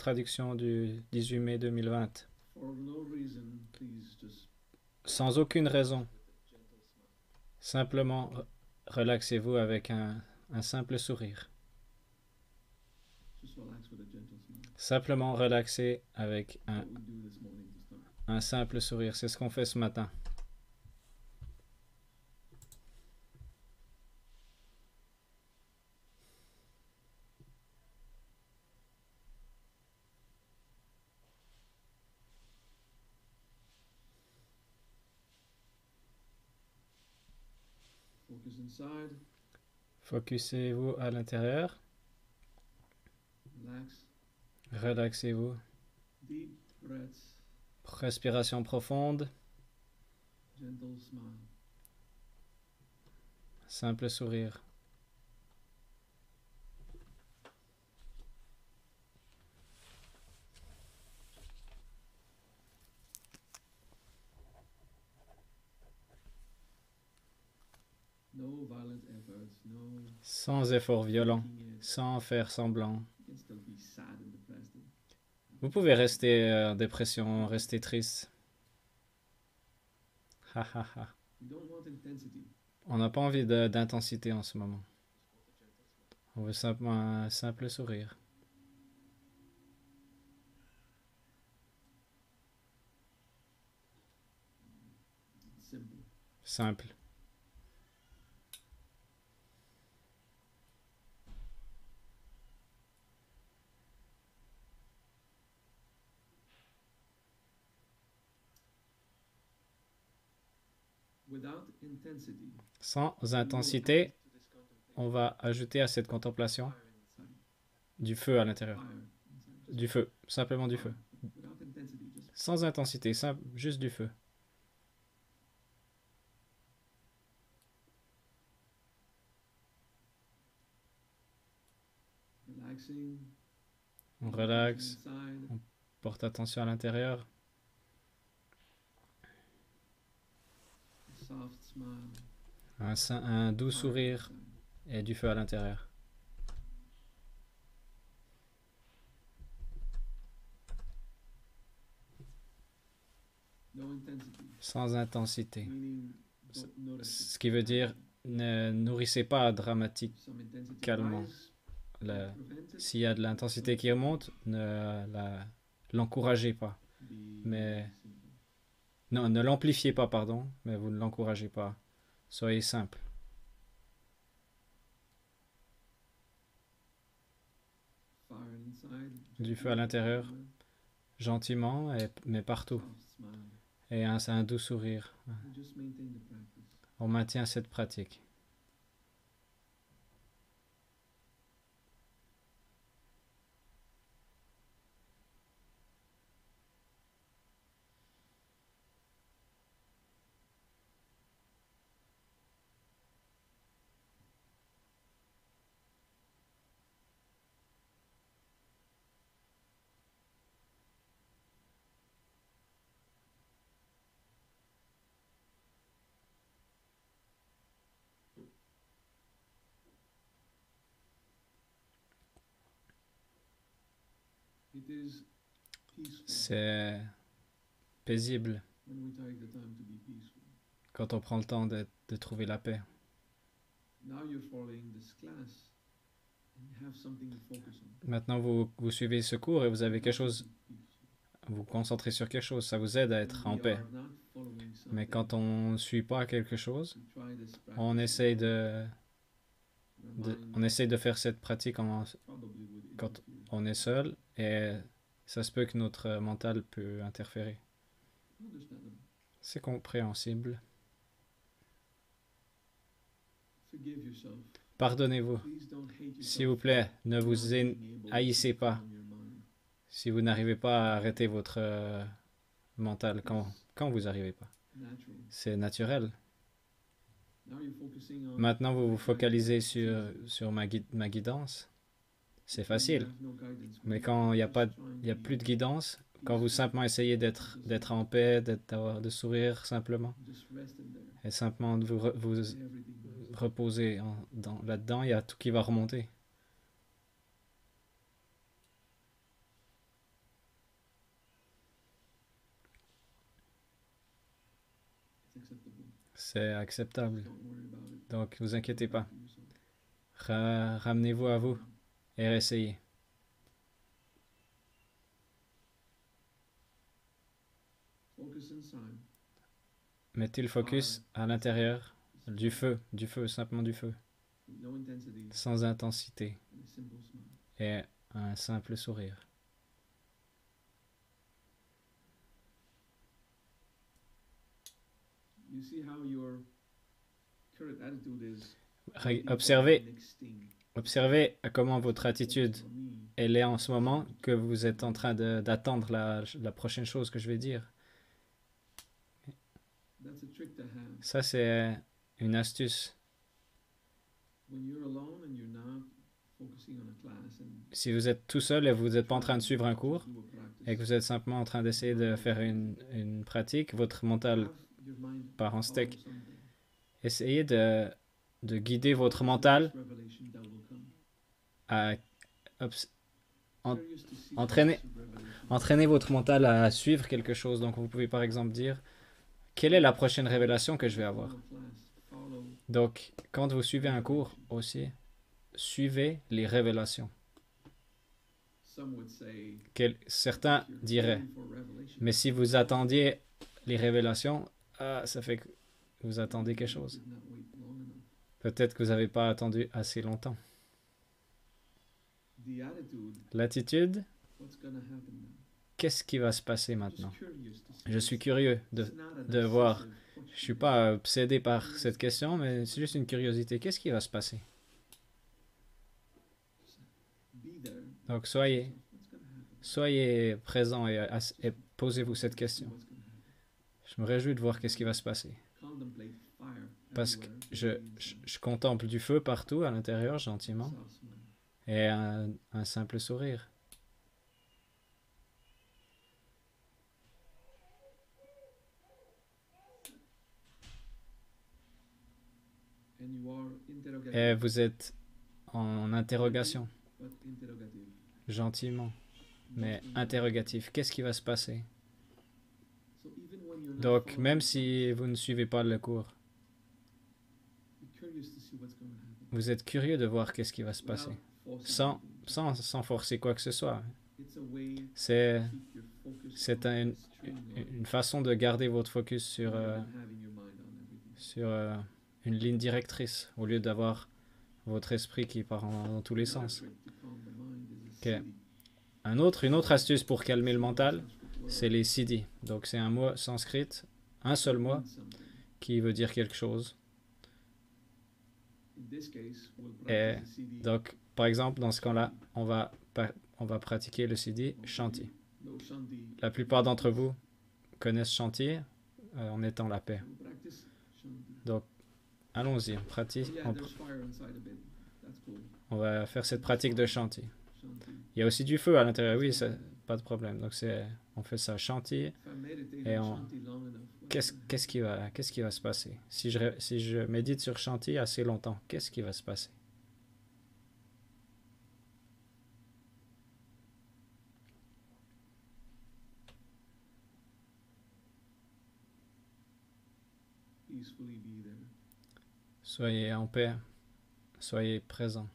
traduction du 18 mai 2020. Sans aucune raison, simplement relaxez-vous avec un simple sourire. Simplement relaxez avec un simple sourire. C'est ce qu'on fait ce matin. Focussez-vous à l'intérieur. Relaxez-vous. Respiration profonde. Simple sourire. Sans effort violent, sans faire semblant. Vous pouvez rester en dépression, rester triste. Ha ha ha. On n'a pas envie d'intensité en ce moment. On veut simplement un simple sourire. Simple. Sans intensité, on va ajouter à cette contemplation du feu à l'intérieur. Du feu, simplement du feu. Sans intensité, juste du feu. On relaxe, on porte attention à l'intérieur. Un doux sourire et du feu à l'intérieur. Sans intensité. Ce qui veut dire, ne nourrissez pas dramatiquement. S'il y a de l'intensité qui remonte, ne l'encouragez pas. Mais non, ne l'amplifiez pas, pardon, mais vous ne l'encouragez pas. Soyez simple. Du feu à l'intérieur, gentiment, mais partout. Et un doux sourire. On maintient cette pratique. C'est paisible quand on prend le temps de trouver la paix. Maintenant, vous suivez ce cours et vous avez quelque chose, vous vous concentrez sur quelque chose, ça vous aide à être en paix. Mais quand on ne suit pas quelque chose, on essaye de faire cette pratique quand on est seul et ça se peut que notre mental peut interférer. C'est compréhensible. Pardonnez-vous. S'il vous plaît, ne vous haïssez pas si vous n'arrivez pas à arrêter votre mental quand vous n'arrivez pas. C'est naturel. Maintenant, vous vous focalisez sur ma guidance. C'est facile. Mais quand il y a plus de guidance, quand vous simplement essayez d'être en paix, de sourire simplement, et simplement de vous reposer là-dedans, il y a tout qui va remonter. C'est acceptable. Donc, vous inquiétez pas. Ramenez-vous à vous et essayez. Mettez le focus à l'intérieur du feu, simplement du feu, sans intensité et un simple sourire. Observez comment votre attitude elle est en ce moment, que vous êtes en train d'attendre la prochaine chose que je vais dire. Ça, c'est une astuce. Si vous êtes tout seul et vous n'êtes pas en train de suivre un cours et que vous êtes simplement en train d'essayer de faire une pratique, votre mental part en steak. Essayez de guider votre mental à entraîner votre mental à suivre quelque chose. Donc, vous pouvez par exemple dire, quelle est la prochaine révélation que je vais avoir? Donc, quand vous suivez un cours aussi, suivez les révélations. Certains diraient, mais si vous attendiez les révélations, ça fait que vous attendez quelque chose. Peut-être que vous n'avez pas attendu assez longtemps. L'attitude, qu'est-ce qui va se passer maintenant? Je suis curieux de voir. Je ne suis pas obsédé par cette question, mais c'est juste une curiosité. Qu'est-ce qui va se passer? Donc, soyez présent et posez-vous cette question. Je me réjouis de voir qu'est-ce qui va se passer. Parce que je contemple du feu partout à l'intérieur, gentiment, et un simple sourire. Et vous êtes en interrogation, gentiment, mais interrogatif. Qu'est-ce qui va se passer? Donc, même si vous ne suivez pas le cours, vous êtes curieux de voir qu'est-ce qui va se passer, sans forcer quoi que ce soit. C'est une façon de garder votre focus sur une ligne directrice, au lieu d'avoir votre esprit qui part dans tous les sens. Okay. Une autre astuce pour calmer le mental, c'est les siddhis. Donc c'est un mot sanskrit, un seul mot, qui veut dire quelque chose. Et donc, par exemple, dans ce cas-là, on va pratiquer le siddhi Shanti. La plupart d'entre vous connaissent Shanti en étant la paix. Donc, allons-y, on va faire cette pratique de Shanti. Il y a aussi du feu à l'intérieur, oui, pas de problème. Donc, on fait ça Shanti et qu'est-ce qui va se passer? Si je médite sur Shanti assez longtemps, qu'est-ce qui va se passer? Soyez en paix, soyez présent.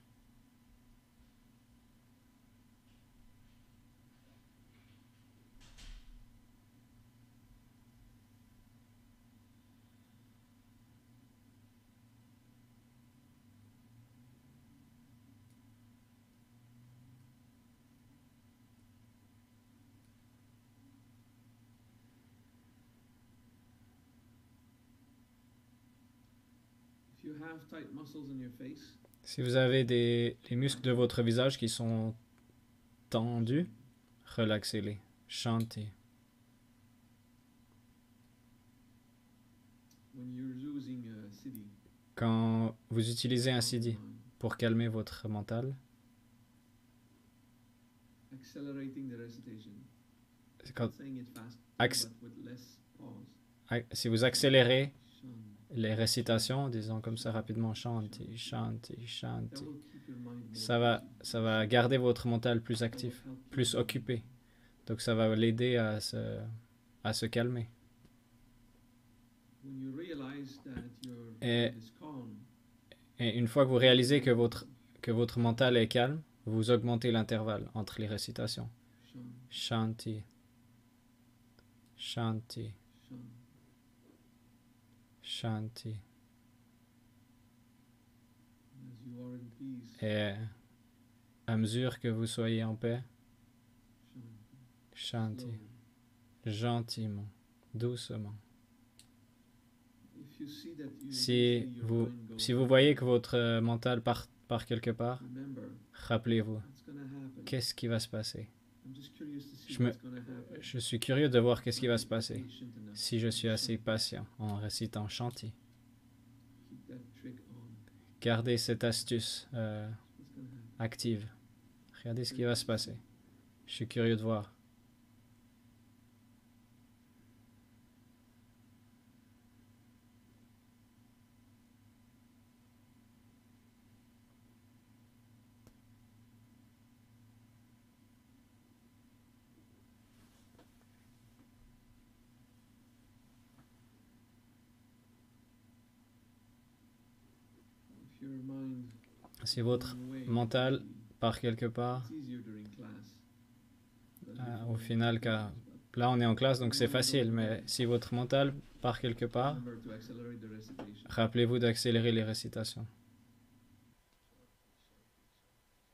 Si vous avez les muscles de votre visage qui sont tendus, relaxez-les. Shanti. Quand vous utilisez un siddhi pour calmer votre mental, si vous accélérez les récitations, disons comme ça rapidement, Shanti, Shanti, Shanti, ça va garder votre mental plus actif, plus occupé. Donc ça va l'aider à se calmer. Et, et une fois que vous réalisez que votre mental est calme, vous augmentez l'intervalle entre les récitations. Shanti, Shanti, Shanti. Et à mesure que vous soyez en paix, Shanti, gentiment, doucement. Si vous voyez que votre mental part quelque part, rappelez-vous, qu'est-ce qui va se passer? Je suis curieux de voir qu'est-ce qui va se passer si je suis assez patient en récitant Shanti. Gardez cette astuce active. Regardez ce qui va se passer. Je suis curieux de voir. Si votre mental part quelque part, au final, car là on est en classe donc c'est facile, mais si votre mental part quelque part, rappelez-vous d'accélérer les récitations.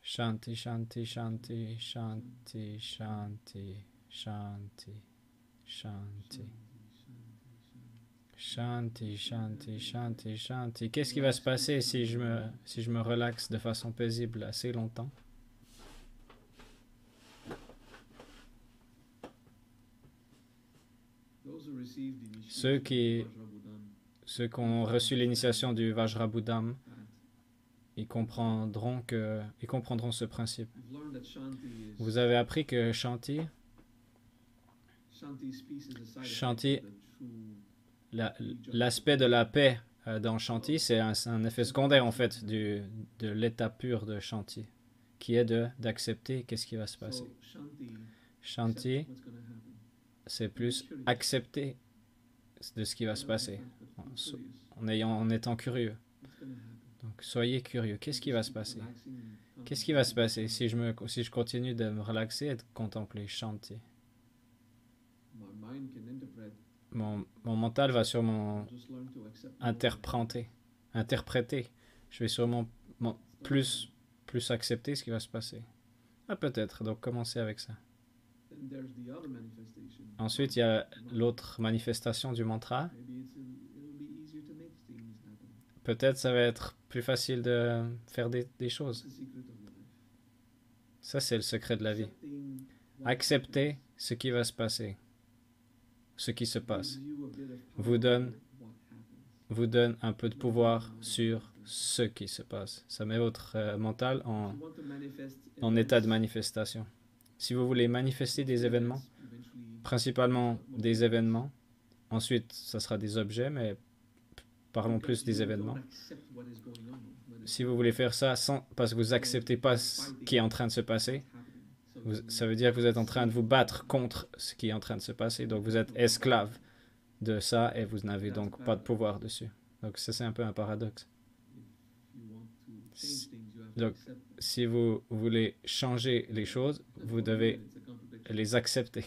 Shanti, Shanti, Shanti, Shanti, Shanti, Shanti, Shanti. Shanti, Shanti, Shanti, Shanti. Qu'est-ce qui va se passer si je me relaxe de façon paisible assez longtemps? Ceux qui ont reçu l'initiation du Vajrabhudam, ils comprendront ce principe. Vous avez appris que Shanti, l'aspect de la paix dans Shanti, c'est un effet secondaire en fait de l'état pur de Shanti, qui est d'accepter qu'est-ce qui va se passer. Shanti, c'est plus accepter de ce qui va se passer, en étant curieux. Donc soyez curieux, qu'est-ce qui va se passer? Qu'est-ce qui va se passer si je continue de me relaxer et de contempler Shanti? Mon mental va sûrement interpréter. Je vais sûrement plus accepter ce qui va se passer. Ah, peut-être, donc commencez avec ça. Ensuite, il y a l'autre manifestation du mantra. Peut-être ça va être plus facile de faire des choses. Ça, c'est le secret de la vie. Accepter ce qui va se passer, ce qui se passe, vous donne un peu de pouvoir sur ce qui se passe. Ça met votre mental en état de manifestation. Si vous voulez manifester des événements, principalement des événements, ensuite ça sera des objets, mais parlons plus des événements. Si vous voulez faire ça parce que vous n'acceptez pas ce qui est en train de se passer, ça veut dire que vous êtes en train de vous battre contre ce qui est en train de se passer. Donc vous êtes esclave de ça et vous n'avez donc pas de pouvoir dessus. Donc ça, c'est un peu un paradoxe. Donc si vous voulez changer les choses, vous devez les accepter.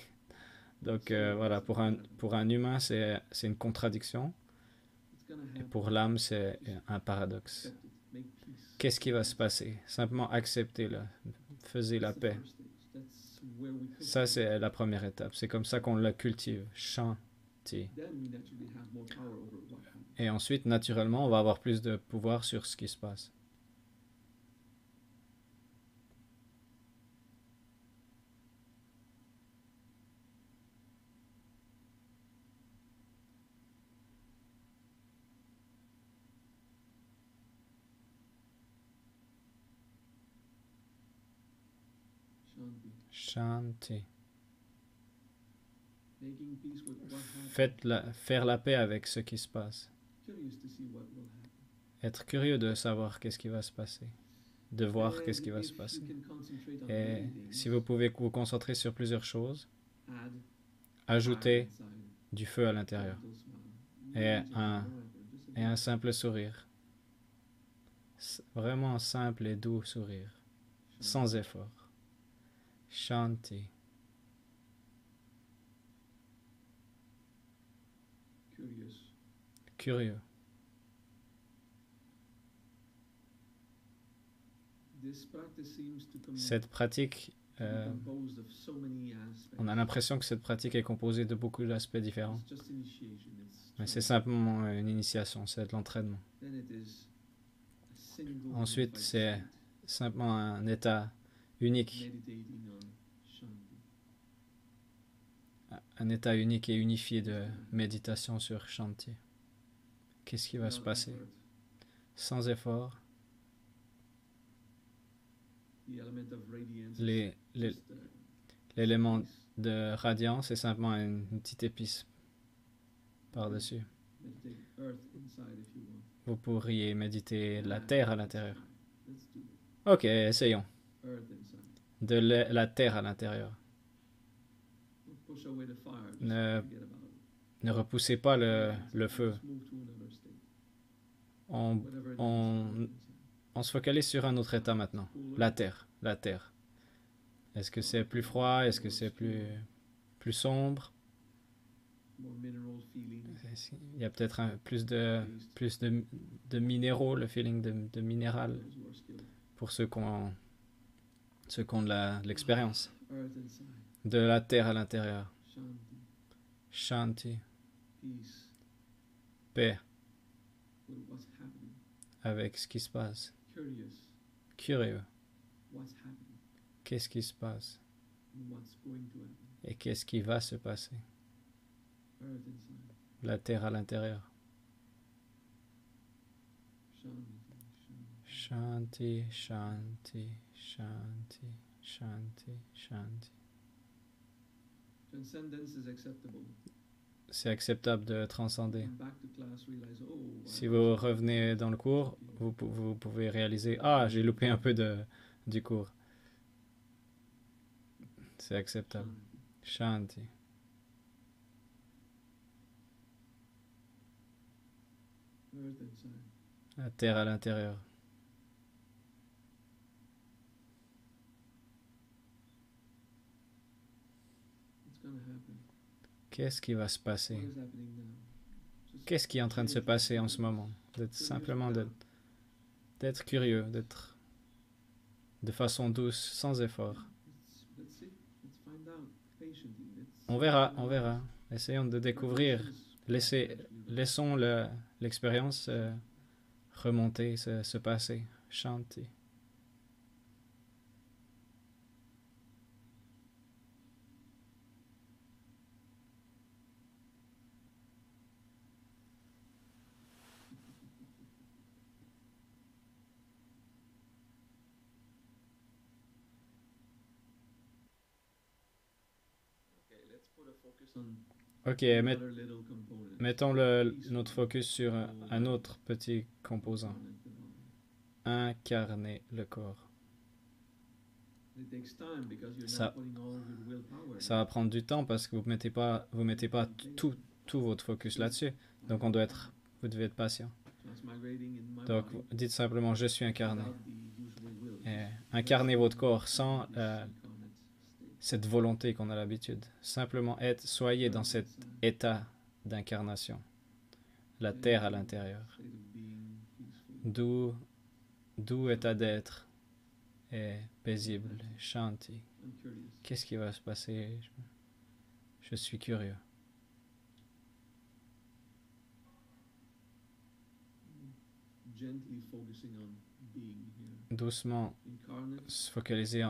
Donc voilà, pour un humain, c'est une contradiction. Et pour l'âme, c'est un paradoxe. Qu'est-ce qui va se passer? Simplement acceptez-le. Faisez la paix. Ça, c'est la première étape. C'est comme ça qu'on la cultive. Shanti. Et ensuite, naturellement, on va avoir plus de pouvoir sur ce qui se passe. Shanti. Faire la paix avec ce qui se passe. Être curieux de savoir qu'est-ce qui va se passer. De voir qu'est-ce qui va se passer. Et si vous pouvez vous concentrer sur plusieurs choses, ajoutez du feu à l'intérieur. et un simple sourire. Vraiment simple et doux sourire, sans effort. Shanti. Curieux. Cette pratique, on a l'impression que cette pratique est composée de beaucoup d'aspects différents. Mais c'est simplement une initiation, c'est de l'entraînement. Ensuite, c'est simplement un état unique. Un état unique et unifié de méditation sur Shanti. Qu'est-ce qui va se passer? Sans effort, l'élément de radiance est simplement une petite épice par-dessus. Vous pourriez méditer la terre à l'intérieur. Ok, essayons. De la terre à l'intérieur. Ne repoussez pas le feu. On se focalise sur un autre état maintenant. La terre. La terre. Est-ce que c'est plus froid? Est-ce que c'est plus sombre? Il y a peut-être plus de minéraux, le feeling de minéral pour ceux qui ont de l'expérience. De la terre à l'intérieur. Shanti. Paix. Avec ce qui se passe. Curieux. Qu'est-ce qui se passe? Et qu'est-ce qui va se passer? La terre à l'intérieur. Shanti, Shanti, Shanti, Shanti, Shanti. C'est acceptable de transcender. Si vous revenez dans le cours, vous pouvez réaliser « Ah, j'ai loupé un peu du cours. » C'est acceptable. Shanti. La terre à l'intérieur. Qu'est-ce qui va se passer? Qu'est-ce qui est en train de se passer en ce moment? Simplement d'être curieux, d'être de façon douce, sans effort. On verra, on verra. Essayons de découvrir. Laissons l'expérience remonter, se passer. Shanti. Ok, mettons notre focus sur un autre petit composant. Incarner le corps. Ça va prendre du temps parce que vous mettez pas tout votre focus là-dessus. Donc vous devez être patient. Donc dites simplement je suis incarné. Et incarnez votre corps sans cette volonté qu'on a l'habitude. Simplement soyez dans cet état d'incarnation. La terre à l'intérieur. Doux état d'être et paisible. Shanti. Qu'est-ce qui va se passer? Je suis curieux. Doucement se focaliser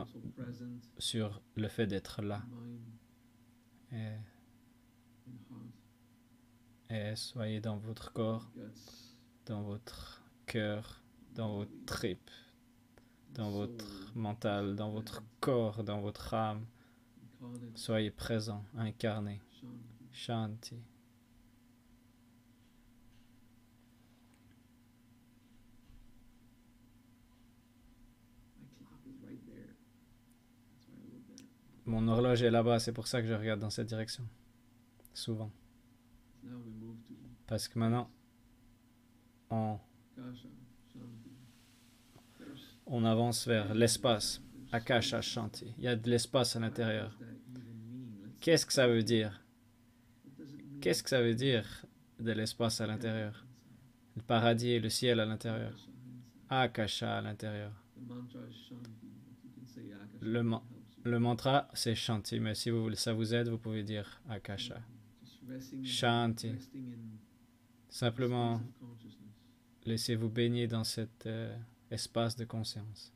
sur le fait d'être là. Et soyez dans votre corps, dans votre cœur, dans votre tripes, dans votre mental, dans votre corps, dans votre âme. Soyez présent, incarné. Shanti. Mon horloge est là-bas, c'est pour ça que je regarde dans cette direction. Souvent. Parce que maintenant, on, on avance vers l'espace. Akasha Shanti. Il y a de l'espace à l'intérieur. Qu'est-ce que ça veut dire? Qu'est-ce que ça veut dire de l'espace à l'intérieur? Le paradis et le ciel à l'intérieur. Akasha à l'intérieur. Le, le mantra, c'est Shanti, mais si ça vous aide, vous pouvez dire Akasha. Shanti. Simplement, laissez-vous baigner dans cet espace de conscience.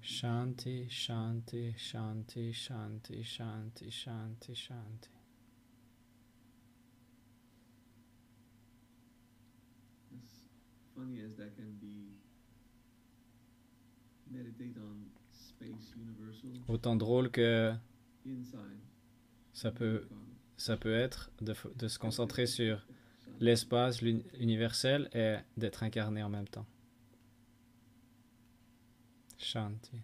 Shanti, Shanti, Shanti, Shanti, Shanti, Shanti, Shanti. Funny as that can be, meditate on space universal. Autant drôle que Inside. ça peut être de se concentrer sur l'espace universel et d'être incarné en même temps. Shanti.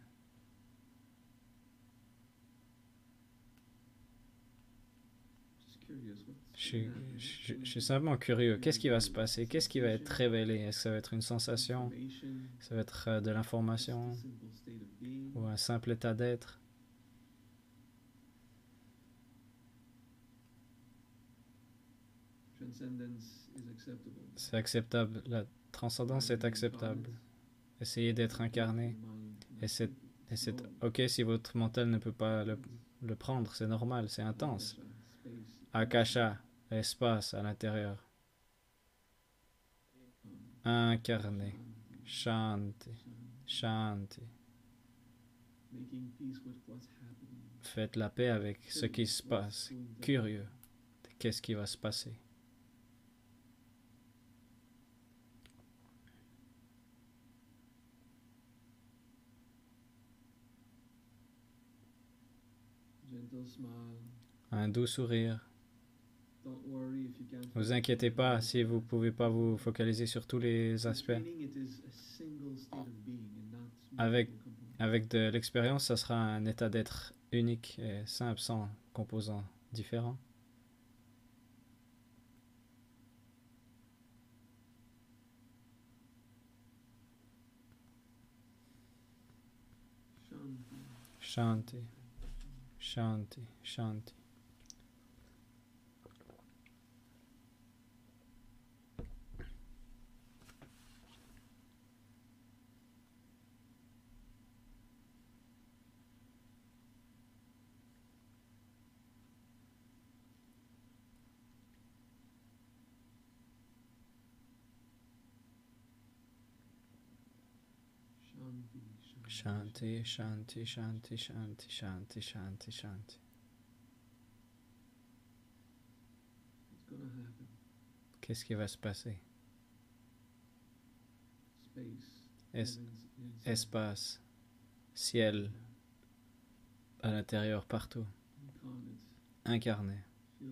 Je suis simplement curieux. Qu'est-ce qui va se passer? Qu'est-ce qui va être révélé? Est-ce que ça va être une sensation? Ça va être de l'information? Ou un simple état d'être? C'est acceptable. La transcendance est acceptable. Essayez d'être incarné. Et c'est ok si votre mental ne peut pas le prendre. C'est normal, c'est intense. Akasha, espace à l'intérieur. Incarné. Shanti. Shanti. Faites la paix avec ce qui se passe. Curieux. Qu'est-ce qui va se passer? Un doux sourire. Ne vous inquiétez pas si vous ne pouvez pas vous focaliser sur tous les aspects. Avec de l'expérience, ça sera un état d'être unique et simple, sans composants différents. Shanti, Shanti, Shanti. Shanti, Shanti, Shanti, Shanti, Shanti, Shanti, Shanti. Qu'est-ce qui va se passer? Espace, ciel, à l'intérieur, partout. Incarné. On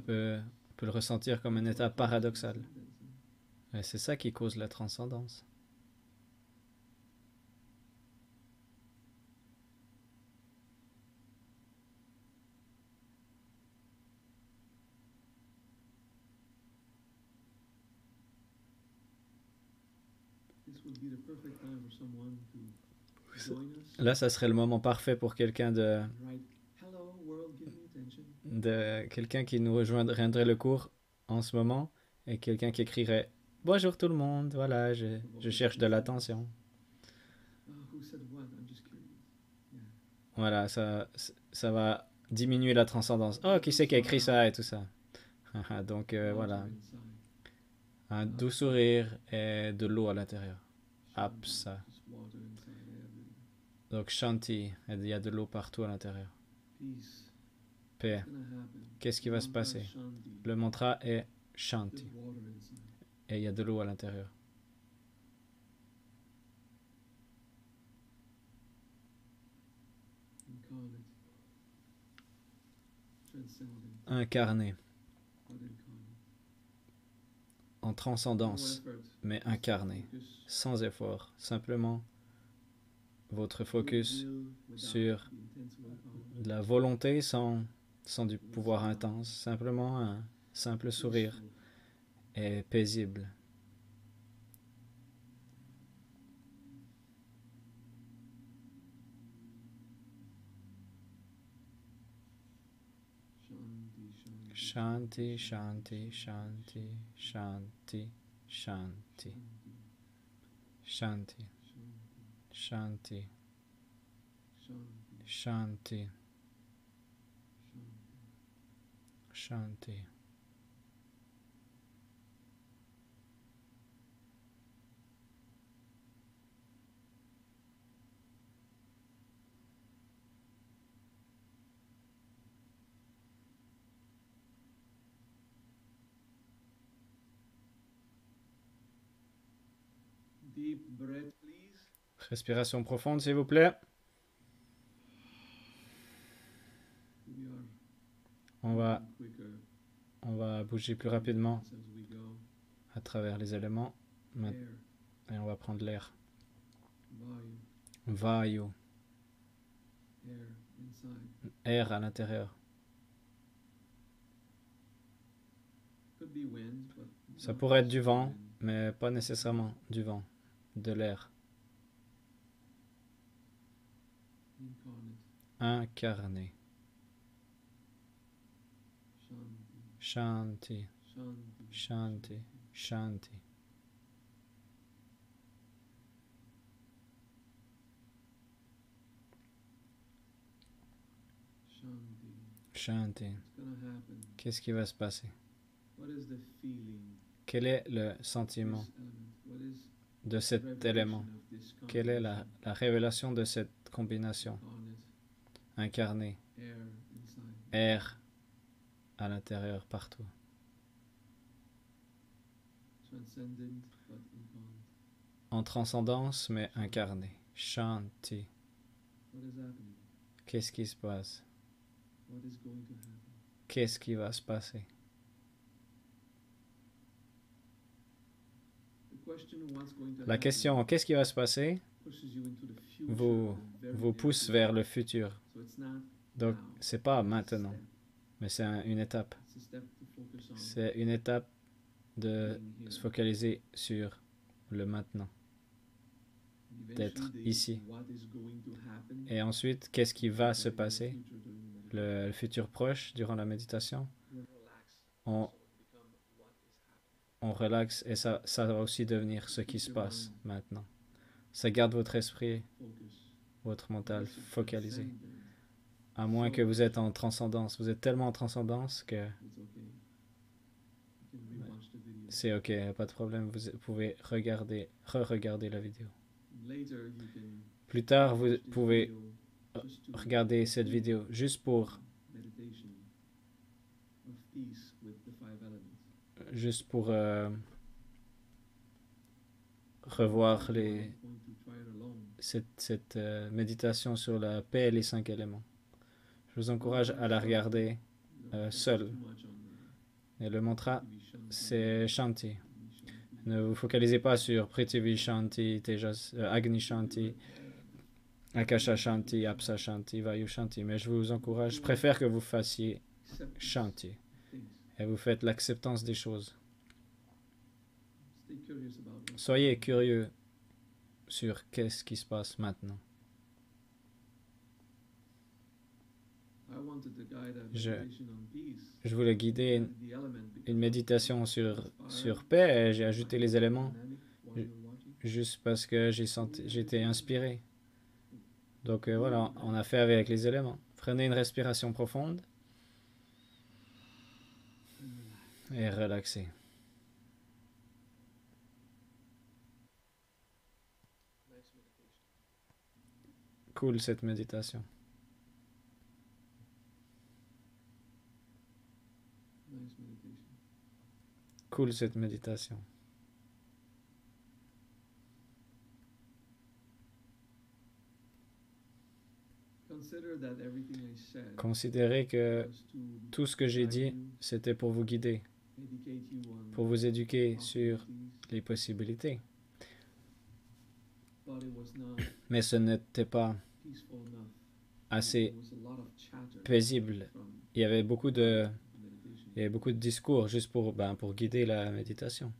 peut le ressentir comme un état paradoxal. Et c'est ça qui cause la transcendance. Là, ça serait le moment parfait pour quelqu'un quelqu'un qui nous rejoindrait le cours en ce moment et quelqu'un qui écrirait bonjour tout le monde, voilà, je cherche de l'attention. Voilà, ça va diminuer la transcendance. Oh, qui c'est qui a écrit ça et tout ça. Donc voilà, un doux sourire et de l'eau à l'intérieur. Apsa. Donc Shanti, il y a de l'eau partout à l'intérieur. Paix. Qu'est-ce qui va se passer? Le mantra est Shanti. Et il y a de l'eau à l'intérieur. incarné, en transcendance, mais incarné, sans effort, simplement votre focus sur la volonté sans du pouvoir intense, simplement un simple sourire et paisible. Shanti, shanti, shanti, shanti, shanti, shanti, shanti, shanti, shanti. Deep breath, please. Respiration profonde, s'il vous plaît. On va bouger plus rapidement à travers les éléments. Et on va prendre l'air. Vayu. Air à l'intérieur. Ça pourrait être du vent, mais pas nécessairement du vent, de l'air. Incarné. Shanti, shanti, shanti. Shanti. Qu'est-ce qui va se passer? Quel est le sentiment de cet élément? Quelle est la révélation de cette combinaison? Incarné, air à l'intérieur, partout. En transcendance, mais incarné. Shanti. Qu'est-ce qui se passe? Qu'est-ce qui va se passer? La question, qu'est-ce qui va se passer, vous pousse vers le futur. Donc, c'est pas maintenant, mais c'est une étape. C'est une étape de se focaliser sur le maintenant, d'être ici. Et ensuite, qu'est-ce qui va se passer? Le futur proche durant la méditation. On relaxe et ça va aussi devenir ce qui se passe maintenant. Ça garde votre esprit, votre mental focalisé. À moins que vous êtes en transcendance. Vous êtes tellement en transcendance que c'est ok, pas de problème. Vous pouvez re-regarder la vidéo. Plus tard, vous pouvez regarder cette vidéo juste pour revoir cette méditation sur la paix et les 5 éléments. Je vous encourage à la regarder seul. Et le mantra, c'est Shanti. Ne vous focalisez pas sur Prithvi Shanti, Tejas, Agni Shanti, Akasha Shanti, Apsa Shanti, Vayu Shanti. Mais je vous encourage, je préfère que vous fassiez Shanti. Et vous faites l'acceptance des choses. Soyez curieux sur qu'est-ce qui se passe maintenant. Je voulais guider une méditation sur paix et j'ai ajouté les éléments juste parce que j'étais inspiré. Donc voilà, on a fait avec les éléments. Prenez une respiration profonde et relaxez. Cool cette méditation. Cool cette méditation. Considérez que tout ce que j'ai dit, c'était pour vous guider, pour vous éduquer sur les possibilités. Mais ce n'était pas assez paisible. Il y avait beaucoup de discours juste pour guider la méditation.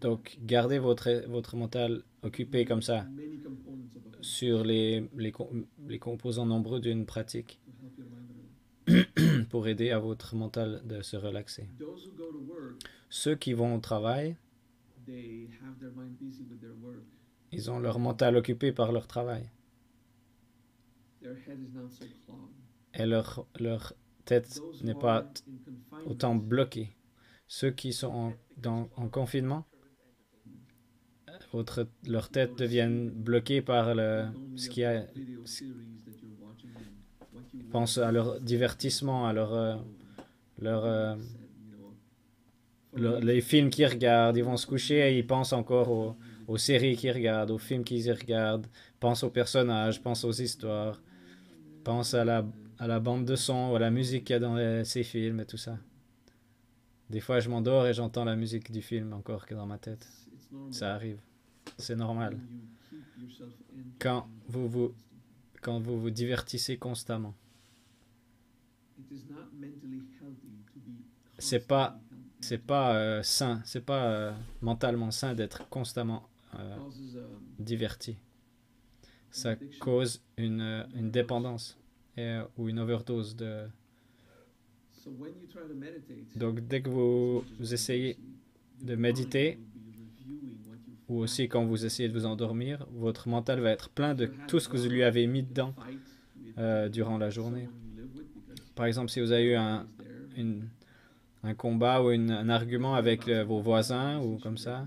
Donc, gardez votre mental occupé comme ça sur les composants nombreux d'une pratique pour aider à votre mental de se relaxer. Ceux qui vont au travail, ils ont leur mental occupé par leur travail. Et leur tête n'est pas autant bloquée. Ceux qui sont en confinement, leur tête devient bloquée par ce qui a. Ils pensent à leur divertissement, à les films qu'ils regardent. Ils vont se coucher et ils pensent encore aux séries qu'ils regardent, aux films qu'ils regardent, pensent aux personnages, pensent aux histoires, pensent à la bande de son, ou à la musique qu'il y a dans ces films et tout ça. Des fois, je m'endors et j'entends la musique du film encore que dans ma tête. Ça arrive. C'est normal. Quand vous vous divertissez constamment. C'est pas sain, c'est pas mentalement sain d'être constamment diverti. Ça cause une dépendance ou une overdose de. Donc, dès que vous essayez de méditer, ou aussi quand vous essayez de vous endormir, votre mental va être plein de tout ce que vous lui avez mis dedans durant la journée. Par exemple, si vous avez eu un combat ou un argument avec vos voisins ou comme ça,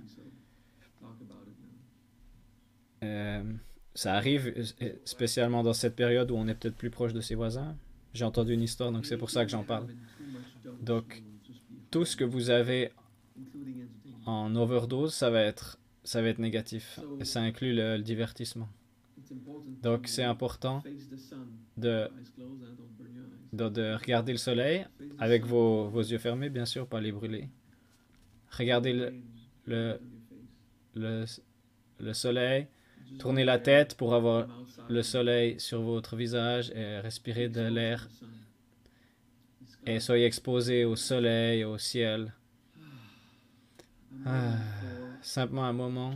ça arrive spécialement dans cette période où on est peut-être plus proche de ses voisins. J'ai entendu une histoire, donc c'est pour ça que j'en parle. Donc, tout ce que vous avez en overdose, ça va être négatif. Et ça inclut le divertissement. Donc, c'est important de regarder le soleil avec vos yeux fermés, bien sûr, pas les brûler. Regardez le soleil, tournez la tête pour avoir le soleil sur votre visage et respirez de l'air. Et soyez exposé au soleil, au ciel. Simplement un moment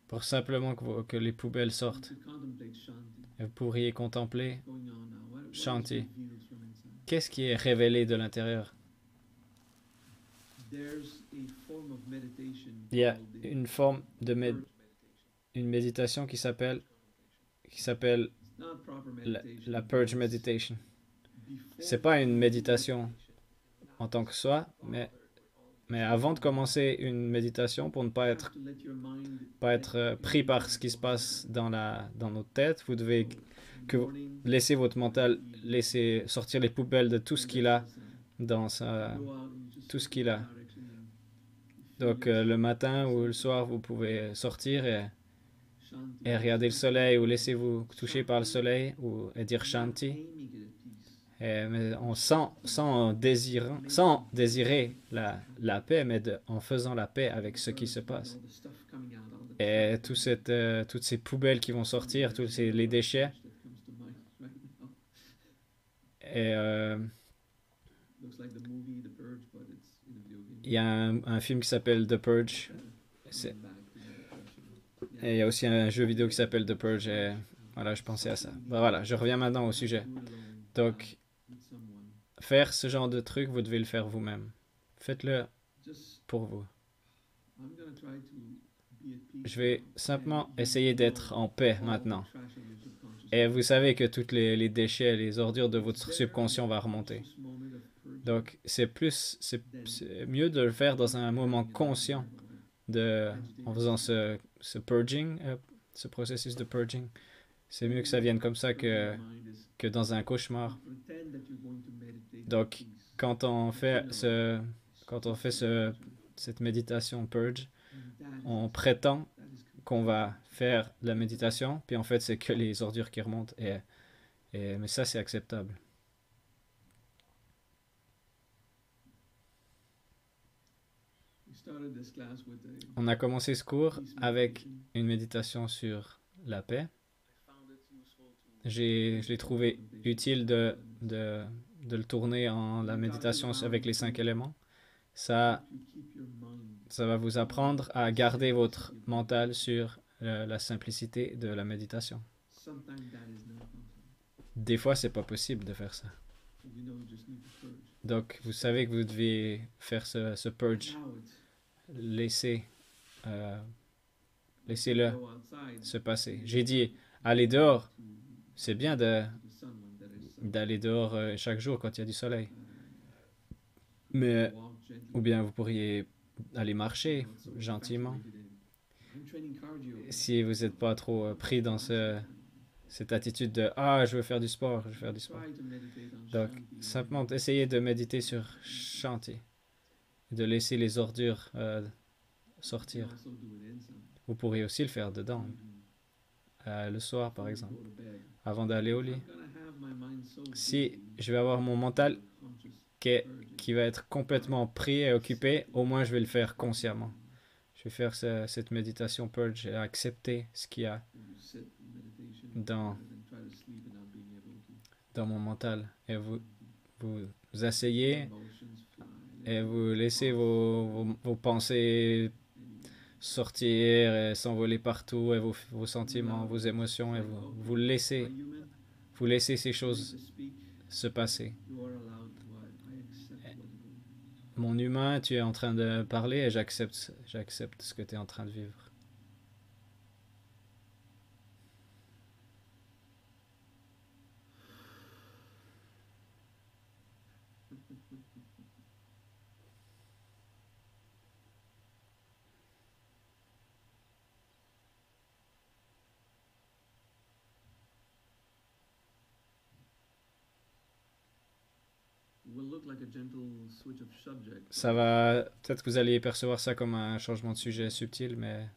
pour simplement que les poubelles sortent. Et vous pourriez contempler, chanter. Qu'est-ce qui est révélé de l'intérieur? Il y a une forme de une méditation qui s'appelle la purge meditation. C'est pas une méditation en tant que soi, mais avant de commencer une méditation, pour ne pas être pris par ce qui se passe dans notre tête, vous devez laisser votre mental laisser sortir les poubelles de tout ce qu'il a tout ce qu'il a. Donc le matin ou le soir, vous pouvez sortir et regarder le soleil ou laissez-vous toucher par le soleil et dire Shanti. Mais sans désirer la paix, mais en faisant la paix avec ce qui se passe. Et toutes ces poubelles qui vont sortir, les déchets. Et il y a un film qui s'appelle The Purge. Et il y a aussi un jeu vidéo qui s'appelle The Purge. Et voilà, je pensais à ça. Voilà, je reviens maintenant au sujet. Donc, faire ce genre de truc, vous devez le faire vous-même. Faites-le pour vous. Je vais simplement essayer d'être en paix maintenant. Et vous savez que tous les déchets, les ordures de votre subconscient vont remonter. Donc, c'est mieux de le faire dans un moment conscient, en faisant ce purging, ce processus de purging. C'est mieux que ça vienne comme ça que dans un cauchemar. Donc, quand on fait cette méditation purge, on prétend qu'on va faire la méditation, puis en fait, c'est que les ordures qui remontent. Mais ça, c'est acceptable. On a commencé ce cours avec une méditation sur la paix. Je l'ai trouvé utile de le tourner en la méditation avec les 5 éléments. Ça va vous apprendre à garder votre mental sur la simplicité de la méditation. Des fois, c'est pas possible de faire ça. Donc, vous savez que vous devez faire ce purge. Laissez-le se passer. J'ai dit, aller dehors, c'est bien d'aller dehors chaque jour quand il y a du soleil. Mais, ou bien vous pourriez aller marcher gentiment. Si vous n'êtes pas trop pris dans cette attitude de ah, je veux faire du sport, je veux faire du sport. Donc, simplement essayez de méditer sur Shanti, de laisser les ordures sortir. Vous pourriez aussi le faire dedans, le soir par exemple, avant d'aller au lit. Si je vais avoir mon mental qui va être complètement pris et occupé, au moins je vais le faire consciemment. Je vais faire cette méditation purge et accepter ce qu'il y a dans mon mental. Et vous asseyez et vous laissez vos pensées sortir et s'envoler partout et vos sentiments, vos émotions et vous laissez ces choses se passer. Mon humain, tu es en train de parler et j'accepte ce que tu es en train de vivre. Ça va, peut-être que vous allez percevoir ça comme un changement de sujet subtil, mais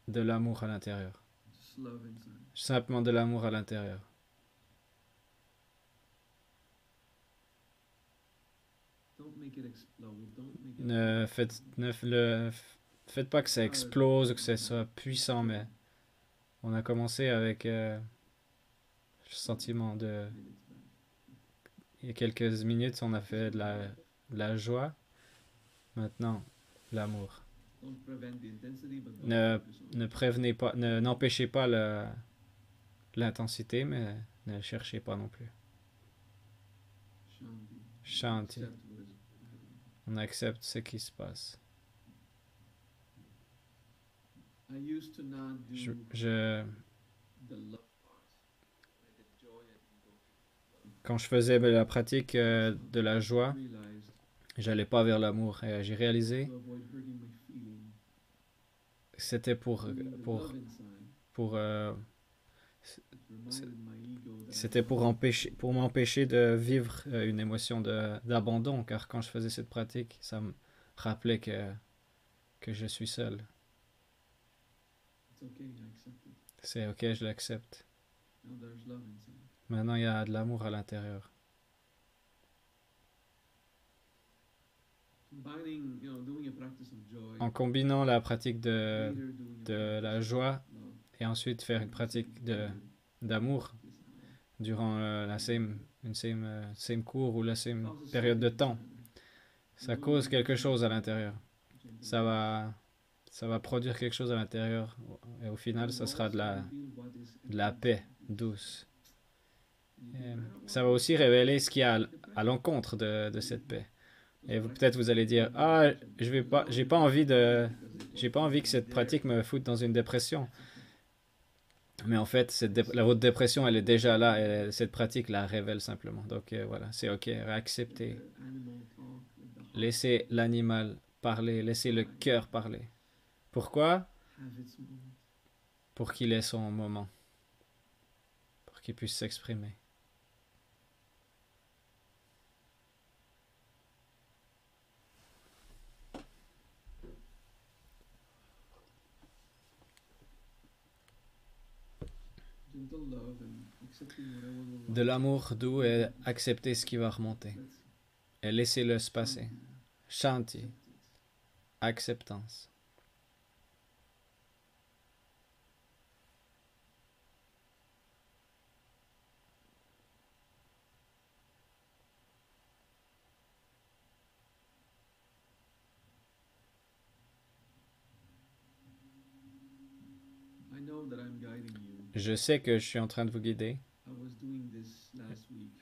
de l'amour à l'intérieur. Simplement de l'amour à l'intérieur. Ne faites pas que ça explose ou que ça soit puissant, mais on a commencé avec le sentiment de... Il y a quelques minutes, on a fait de la joie. Maintenant, l'amour. Ne prévenez pas, n'empêchez pas l'intensité, mais ne cherchez pas non plus. Shanti. On accepte ce qui se passe. Quand je faisais la pratique de la joie, j'allais pas vers l'amour. Et j'ai réalisé que c'était c'était pour m'empêcher de vivre une émotion d'abandon, car quand je faisais cette pratique, ça me rappelait que je suis seul. C'est ok, je l'accepte. Maintenant, il y a de l'amour à l'intérieur. En combinant la pratique de la joie et ensuite faire une pratique d'amour durant une same cours ou la same période de temps, ça cause quelque chose à l'intérieur. Ça va produire quelque chose à l'intérieur et au final, ça sera de la paix douce. Et ça va aussi révéler ce qu'il y a à l'encontre de cette paix. Et peut-être vous allez dire, ah, j'ai pas envie que cette pratique me foute dans une dépression. Mais en fait, votre dépression, elle est déjà là et cette pratique la révèle simplement. Donc voilà, c'est ok, acceptez. Laissez l'animal parler, laissez le cœur parler. Pourquoi? Pour qu'il ait son moment, pour qu'il puisse s'exprimer. De l'amour doux et accepter ce qui va remonter. Et laissez-le se passer. Shanti, acceptance. Je sais que je suis en train de vous guider.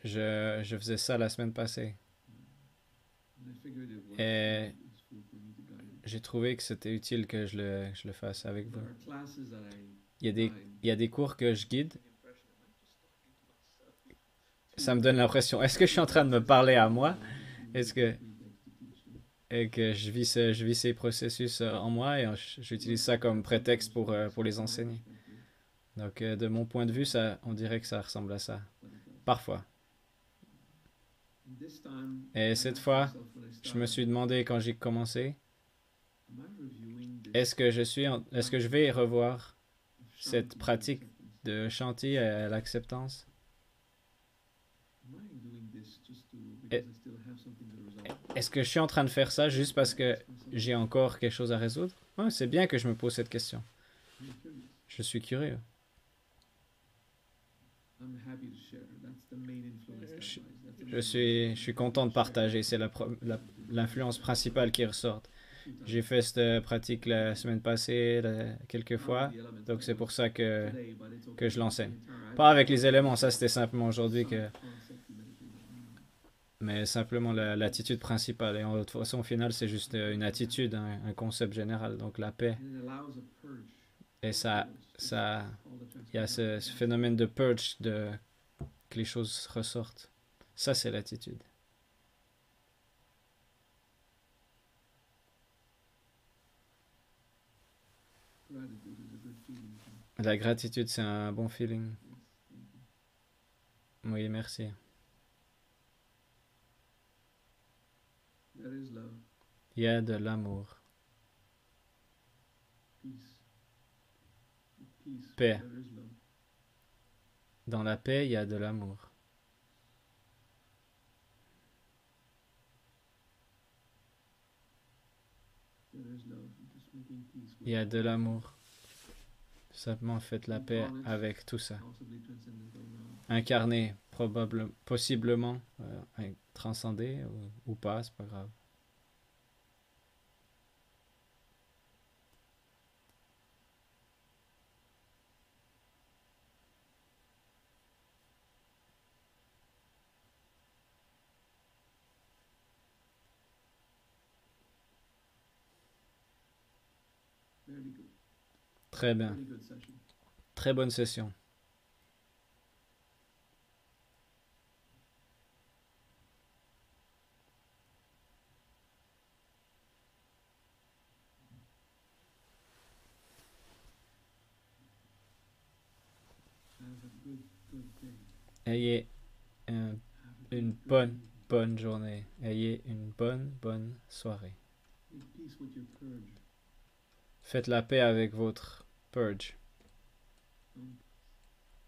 Je faisais ça la semaine passée. Et j'ai trouvé que c'était utile que je le fasse avec vous. Il y a des cours que je guide. Ça me donne l'impression, est-ce que je suis en train de me parler à moi? Est-ce que, et que je vis ces processus en moi et j'utilise ça comme prétexte pour les enseigner. Donc, de mon point de vue, ça, on dirait que ça ressemble à ça. Parfois. Et cette fois, je me suis demandé quand j'ai commencé, est-ce que je vais revoir cette pratique de chanter à l'acceptance? Est-ce que je suis en train de faire ça juste parce que j'ai encore quelque chose à résoudre? Ouais, c'est bien que je me pose cette question. Je suis curieux. Je suis content de partager. C'est l'influence principale qui ressort. J'ai fait cette pratique la semaine passée, quelques fois. Donc c'est pour ça que je l'enseigne. Pas avec les éléments, ça c'était simplement aujourd'hui que... Mais simplement l'attitude principale. Et de toute façon, au final, c'est juste une attitude, un concept général. Donc la paix. Et il y a ce phénomène de purge, que les choses ressortent. Ça, c'est l'attitude. La gratitude, c'est un bon feeling. Oui, merci. Il y a de l'amour. Paix. Dans la paix, il y a de l'amour. Il y a de l'amour. Simplement faites la paix avec tout ça. Incarner, possiblement, transcender ou pas, c'est pas grave. Très bien. Très bonne session. Ayez une bonne journée. Ayez une bonne soirée. Faites la paix avec votre purge.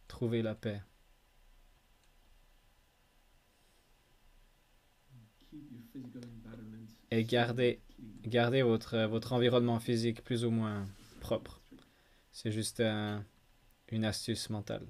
Trouvez la paix. Et gardez votre environnement physique plus ou moins propre. C'est juste une astuce mentale.